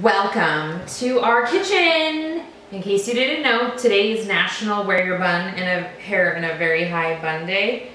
Welcome to our kitchen. In case you didn't know, today is National Wear Your Bun in a Hair in a Very High Bun Day.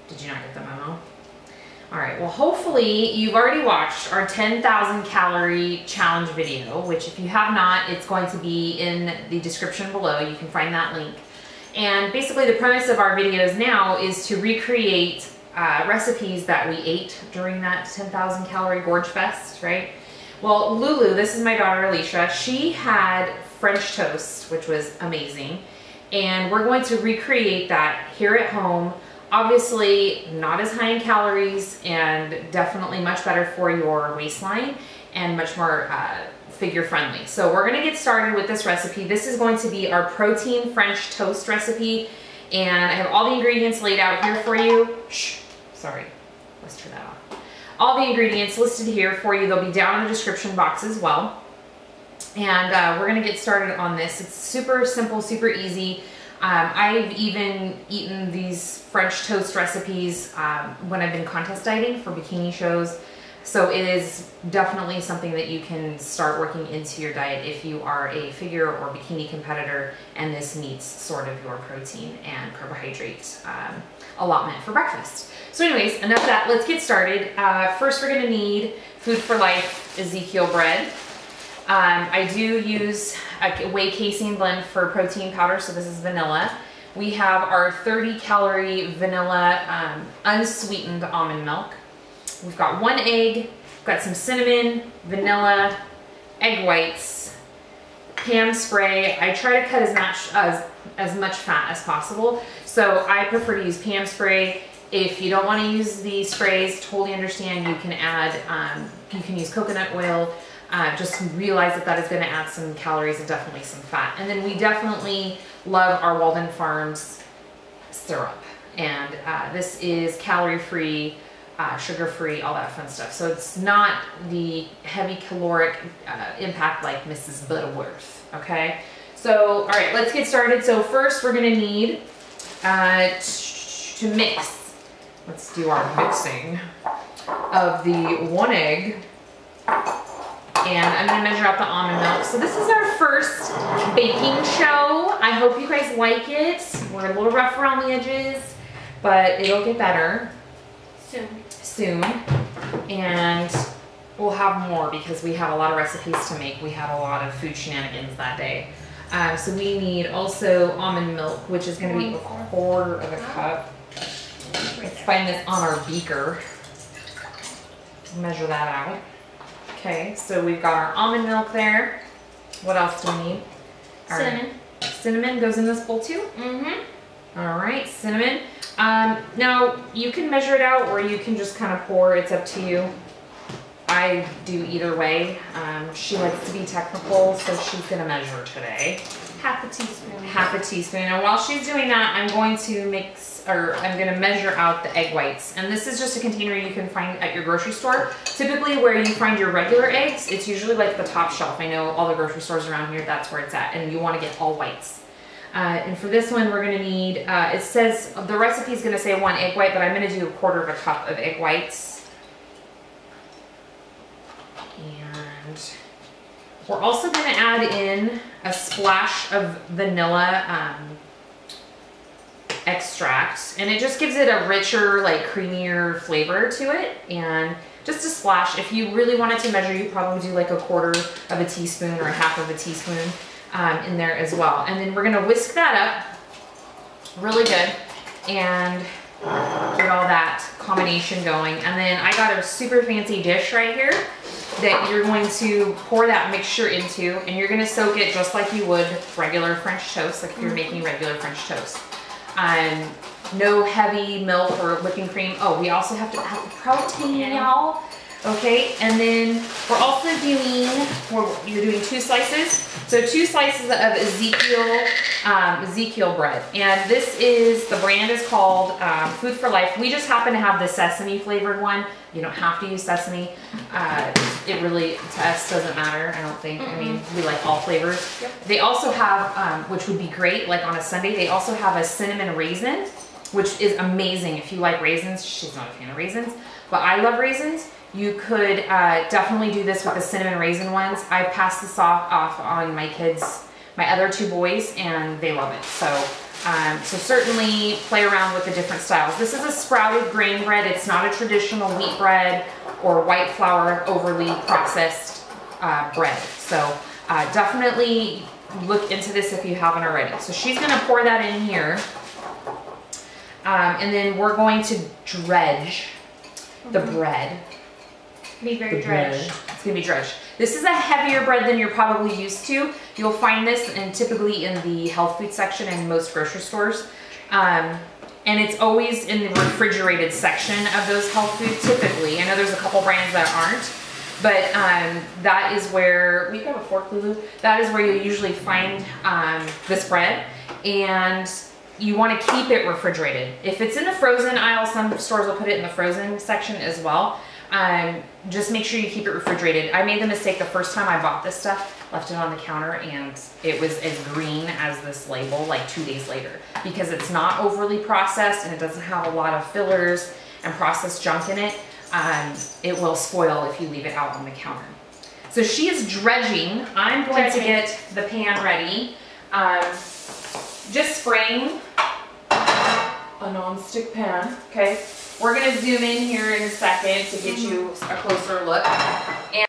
Did you not get the memo? All right, well, hopefully you've already watched our 10,000 calorie challenge video, which if you have not, it's going to be in the description below. You can find that link. And basically the premise of our videos now is to recreate recipes that we ate during that 10,000 calorie gorge fest, right? Well, Lulu, this is my daughter Alicia, she had French toast, which was amazing. And we're going to recreate that here at home. Obviously not as high in calories and definitely much better for your waistline and much more figure friendly. So we're gonna get started with this recipe. This is going to be our protein French toast recipe. And I have all the ingredients laid out here for you. Shh, sorry, let's turn that off. All the ingredients listed here for you. They'll be down in the description box as well. And we're gonna get started on this. It's super simple, super easy. I've even eaten these French toast recipes when I've been contest dieting for bikini shows. So it is definitely something that you can start working into your diet if you are a figure or bikini competitor and this meets sort of your protein and carbohydrate allotment for breakfast. So anyways, enough of that, let's get started. First we're gonna need Food for Life Ezekiel bread. I do use a whey casein blend for protein powder, so this is vanilla. We have our 30 calorie vanilla unsweetened almond milk. We've got 1 egg, we've got some cinnamon, vanilla, egg whites, Pam spray. I try to cut as much fat as possible, so I prefer to use Pam spray. If you don't want to use the sprays, totally understand. You can add, you can use coconut oil. Just realize that that is going to add some calories and definitely some fat. And then we definitely love our Walden Farms syrup. And this is calorie-free, sugar-free, all that fun stuff. So it's not the heavy caloric impact like Mrs. Butterworth, okay? So, all right, let's get started. So first we're going to need to mix. Let's do our mixing of the 1 egg. And I'm gonna measure out the almond milk. So this is our first baking show. I hope you guys like it. We're a little rough around the edges, but it'll get better soon. And we'll have more because we have a lot of recipes to make. We had a lot of food shenanigans that day. So we need also almond milk, which is gonna be 1/4 of a cup. Let's find this on our beaker. Measure that out. Okay, so we've got our almond milk there. What else do we need? Cinnamon. Cinnamon goes in this bowl too? Mm-hmm. All right, cinnamon. Now, you can measure it out or you can just kind of pour. It's up to you. I do either way. She likes to be technical, so she's gonna measure today. Half a teaspoon. Half a teaspoon. And while she's doing that, I'm going to I'm gonna measure out the egg whites. And this is just a container you can find at your grocery store. Typically where you find your regular eggs, it's usually like the top shelf. I know all the grocery stores around here, that's where it's at. And you wanna get all whites. And for this one, we're gonna need, it says, the recipe is gonna say 1 egg white, but I'm gonna do 1/4 of a cup of egg whites. And we're also gonna add in a splash of vanilla extract, and it just gives it a richer, like creamier flavor to it. And just a splash. If you really wanted to measure, you probably do like 1/4 of a teaspoon or 1/2 of a teaspoon in there as well. And then we're gonna whisk that up really good and get all that combination going. And then I got a super fancy dish right here that you're going to pour that mixture into, and you're gonna soak it just like you would regular French toast, like if you're making regular French toast. No heavy milk or whipping cream. Oh, we also have to add the protein, y'all. Okay, and then we're also doing, you're doing 2 slices. So 2 slices of Ezekiel bread. And this is, the brand is called Food for Life. We just happen to have the sesame flavored one. You don't have to use sesame. It really, to us, doesn't matter, I don't think. I mean, we like all flavors. Yep. They also have, which would be great, like on a Sunday, they also have a cinnamon raisin, which is amazing if you like raisins. She's not a fan of raisins, but I love raisins. You could definitely do this with the cinnamon raisin ones. I've passed this off on my kids, my other 2 boys, and they love it. So, so certainly play around with the different styles. This is a sprouted grain bread. It's not a traditional wheat bread or white flour overly processed bread. So definitely look into this if you haven't already. So she's gonna pour that in here. And then we're going to dredge the bread. Be very dredged. It's gonna be dredged. This is a heavier bread than you're probably used to. You'll find this typically in the health food section in most grocery stores. And it's always in the refrigerated section of those health food typically. I know there's a couple brands that aren't, but that is where, we have a fork, Lulu? That is where you usually find this bread, and you want to keep it refrigerated. If it's in the frozen aisle, some stores will put it in the frozen section as well. Just make sure you keep it refrigerated. I made the mistake the first time I bought this stuff, left it on the counter, and it was as green as this label like 2 days later, because it's not overly processed and it doesn't have a lot of fillers and processed junk in it. It will spoil if you leave it out on the counter. So she is dredging. I'm going to get the pan ready. Just spraying a non-stick pan, okay? We're gonna zoom in here in a second to get you a closer look. And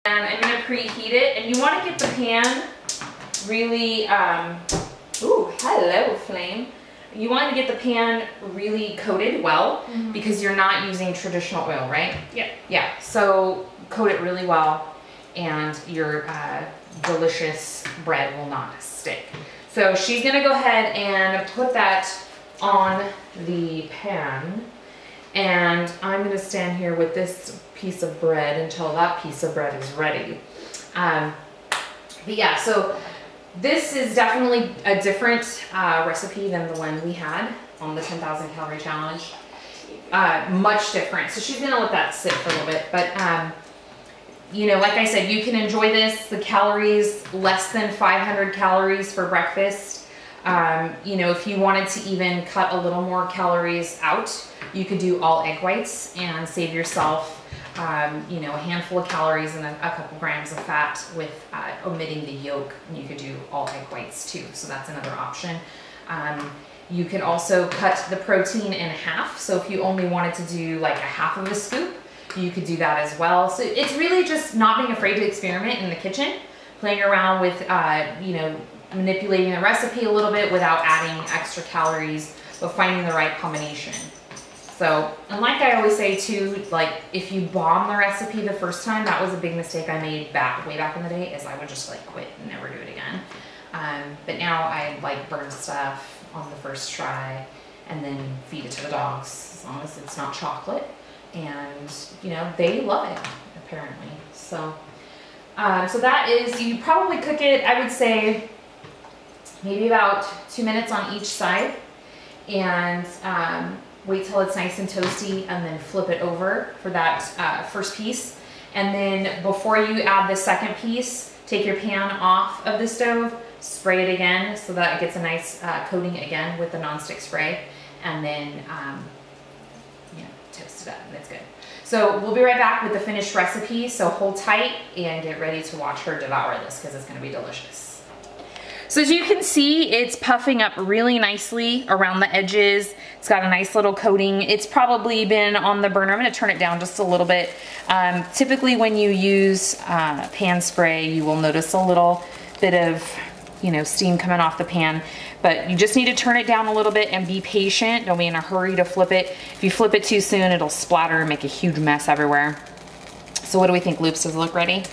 I'm gonna preheat it, and you wanna get the pan really, ooh, hello flame. You want to get the pan really coated well, because you're not using traditional oil, right? Yeah. Yeah, so coat it really well, and your delicious bread will not stick. So she's gonna go ahead and put that on the pan, and I'm gonna stand here with this piece of bread until that piece of bread is ready. But yeah, so this is definitely a different recipe than the one we had on the 10,000 calorie challenge. Much different. So she's gonna let that sit for a little bit, but you know, like I said, you can enjoy this. The calories, less than 500 calories for breakfast. You know, if you wanted to even cut a little more calories out, you could do all egg whites and save yourself, you know, a handful of calories and a couple grams of fat with omitting the yolk. And you could do all egg whites too, so that's another option. You could also cut the protein in half. So if you only wanted to do like a half of a scoop, you could do that as well. So it's really just not being afraid to experiment in the kitchen, playing around with, you know, manipulating the recipe a little bit without adding extra calories, but finding the right combination. So, and like I always say too, like if you bomb the recipe the first time, that was a big mistake I made way back in the day, is I would just like quit and never do it again. But now I like burn stuff on the first try and then feed it to the dogs, as long as it's not chocolate. And you know, they love it apparently. So, so that is, you probably cook it, I would say, maybe about 2 minutes on each side, and wait till it's nice and toasty, and then flip it over for that first piece. And then before you add the second piece, take your pan off of the stove, spray it again so that it gets a nice coating again with the nonstick spray, and then you know, toast it up, and it's good. So we'll be right back with the finished recipe, so hold tight and get ready to watch her devour this, because it's gonna be delicious. So as you can see, it's puffing up really nicely around the edges. It's got a nice little coating. It's probably been on the burner. I'm gonna turn it down just a little bit. Typically when you use pan spray, you will notice a little bit of, you know, steam coming off the pan, but you just need to turn it down a little bit and be patient. Don't be in a hurry to flip it. If you flip it too soon, it'll splatter and make a huge mess everywhere. So what do we think, Loops? Does it look ready?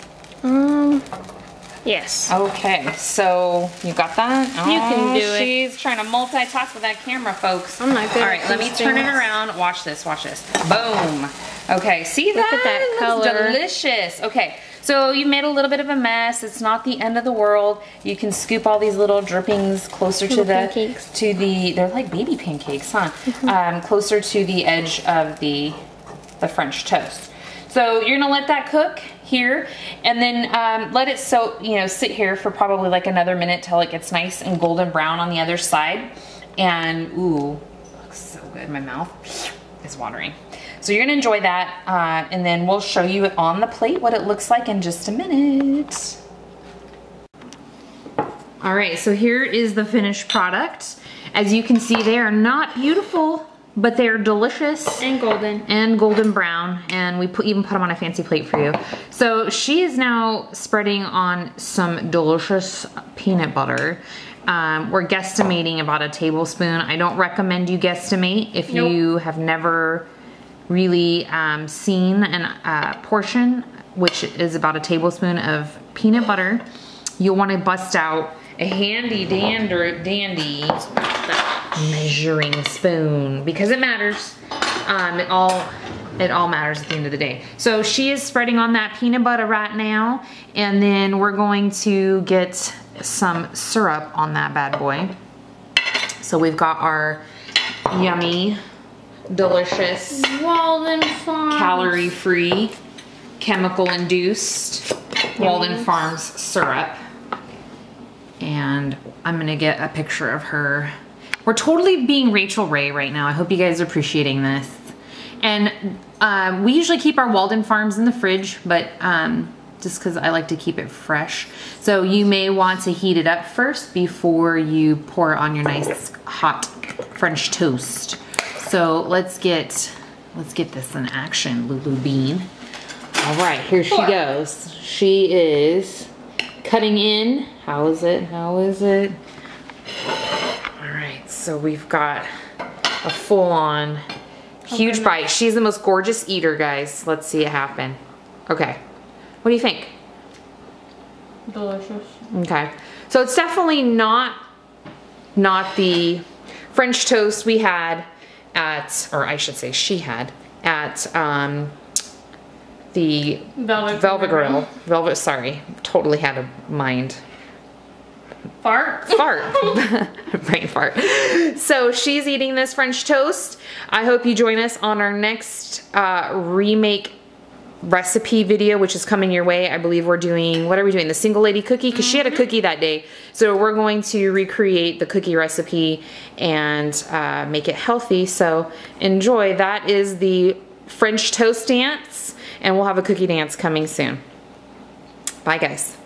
Yes. Okay, so you got that? You can do it. She's trying to multitask with that camera, folks. I'm not good. All right, let me turn it around. Watch this, watch this. Boom. Okay, see that? Look at that Looks color. delicious. Okay, so you made a little bit of a mess. It's not the end of the world. You can scoop all these little drippings closer to the pancakes. they're like baby pancakes, huh? Closer to the edge of the French toast. So you're gonna let that cook here, and then let it sit here for probably like another minute till it gets nice and golden brown on the other side. And ooh, looks so good. My mouth is watering. So you're gonna enjoy that, and then we'll show you it on the plate what it looks like in just a minute. All right, so here is the finished product. As you can see, they are not beautiful, but they're delicious. And golden. And golden brown, and we even put them on a fancy plate for you. So she is now spreading on some delicious peanut butter. We're guesstimating about a tablespoon. I don't recommend you guesstimate if you have never really seen a portion, which is about a tablespoon of peanut butter. You'll want to bust out a handy dandy measuring spoon because it matters. It all matters at the end of the day. So she is spreading on that peanut butter right now, and then we're going to get some syrup on that bad boy. So we've got our yummy, delicious, Walden Farms, calorie-free, chemical-induced Walden Farms syrup. And I'm gonna get a picture of her. We're totally being Rachel Ray right now. I hope you guys are appreciating this. And we usually keep our Walden Farms in the fridge, but just because I like to keep it fresh. So you may want to heat it up first before you pour it on your nice hot French toast. So let's get this in action, Lulu Bean. All right, here she goes. She is cutting in. How is it? How is it? All right, so we've got a full-on huge bite. She's the most gorgeous eater, guys. Let's see it happen. Okay, what do you think? Delicious. Okay, so it's definitely not the French toast we had at, or I should say she had at the Velvet Grill. Sorry, totally had a mind. Fart. Brain fart. So she's eating this French toast. I hope you join us on our next remake recipe video, which is coming your way. I believe we're doing, what are we doing? The single lady cookie, because she had a cookie that day. So we're going to recreate the cookie recipe and make it healthy. So enjoy. That is the French toast dance, and we'll have a cookie dance coming soon. Bye, guys.